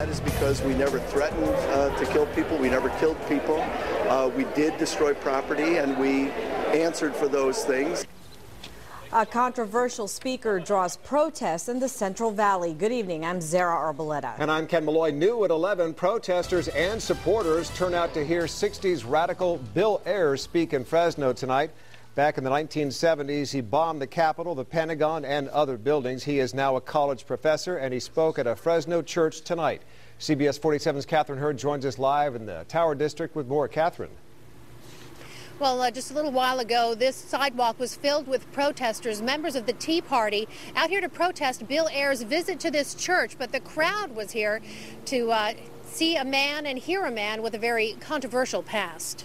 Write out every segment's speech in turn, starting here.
That is because we never threatened to kill people. We never killed people. We did destroy property, and we answered for those things. A controversial speaker draws protests in the Central Valley. Good evening. I'm Zara Arboleta. And I'm Ken Malloy. New at 11, protesters and supporters turn out to hear 60s radical Bill Ayers speak in Fresno tonight. Back in the 1970s, he bombed the Capitol, the Pentagon, and other buildings. He is now a college professor, and he spoke at a Fresno church tonight. CBS 47's Catherine Hurd joins us live in the Tower District with more. Catherine. Well, just a little while ago, this sidewalk was filled with protesters, members of the Tea Party, out here to protest Bill Ayers' visit to this church. But the crowd was here to see a man and hear a man with a very controversial past.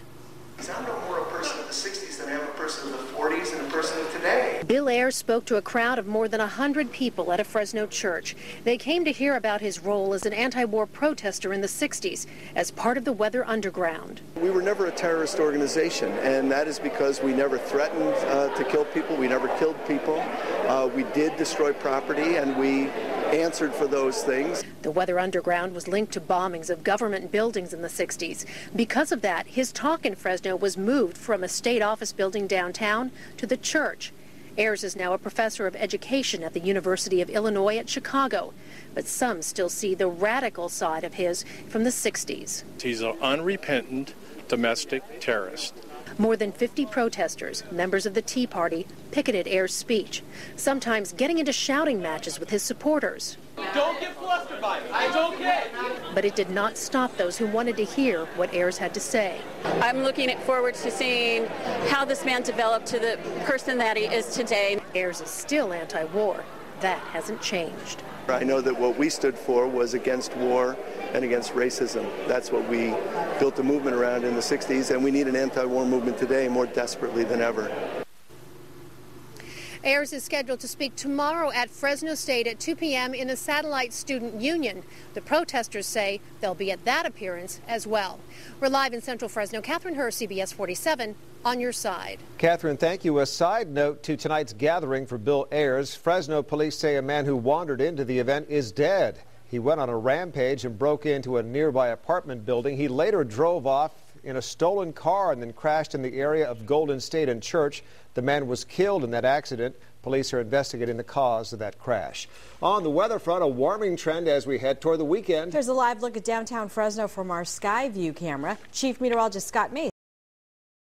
I'm no more a person of the 60s than I am a person of the 40s and a person of today. Bill Ayers spoke to a crowd of more than 100 people at a Fresno church. They came to hear about his role as an anti-war protester in the 60s as part of the Weather Underground. We were never a terrorist organization, and that is because we never threatened to kill people. We never killed people. We did destroy property, and we answered for those things. The Weather Underground was linked to bombings of government buildings in the 60s. Because of that, his talk in Fresno was moved from a state office building downtown to the church. Ayers is now a professor of education at the University of Illinois at Chicago, but some still see the radical side of his from the 60s. He's an unrepentant domestic terrorist. More than 50 protesters, members of the Tea Party, picketed Ayers' speech, sometimes getting into shouting matches with his supporters. Don't get flustered by it. It's okay. But it did not stop those who wanted to hear what Ayers had to say. I'm looking forward to seeing how this man developed to the person that he is today. Ayers is still anti-war. That hasn't changed. I know that what we stood for was against war and against racism. That's what we built a movement around in the 60s, and we need an anti-war movement today more desperately than ever. Ayers is scheduled to speak tomorrow at Fresno State at 2 p.m. in the Satellite Student Union. The protesters say they'll be at that appearance as well. We're live in Central Fresno. Catherine Hurd, CBS 47, on your side. Catherine, thank you. A side note to tonight's gathering for Bill Ayers. Fresno police say a man who wandered into the event is dead. He went on a rampage and broke into a nearby apartment building. He later drove off in a stolen car and then crashed in the area of Golden State and Church. The man was killed in that accident. Police are investigating the cause of that crash. On the weather front, a warming trend as we head toward the weekend. Here's a live look at downtown Fresno from our Skyview camera. Chief Meteorologist Scott Mace.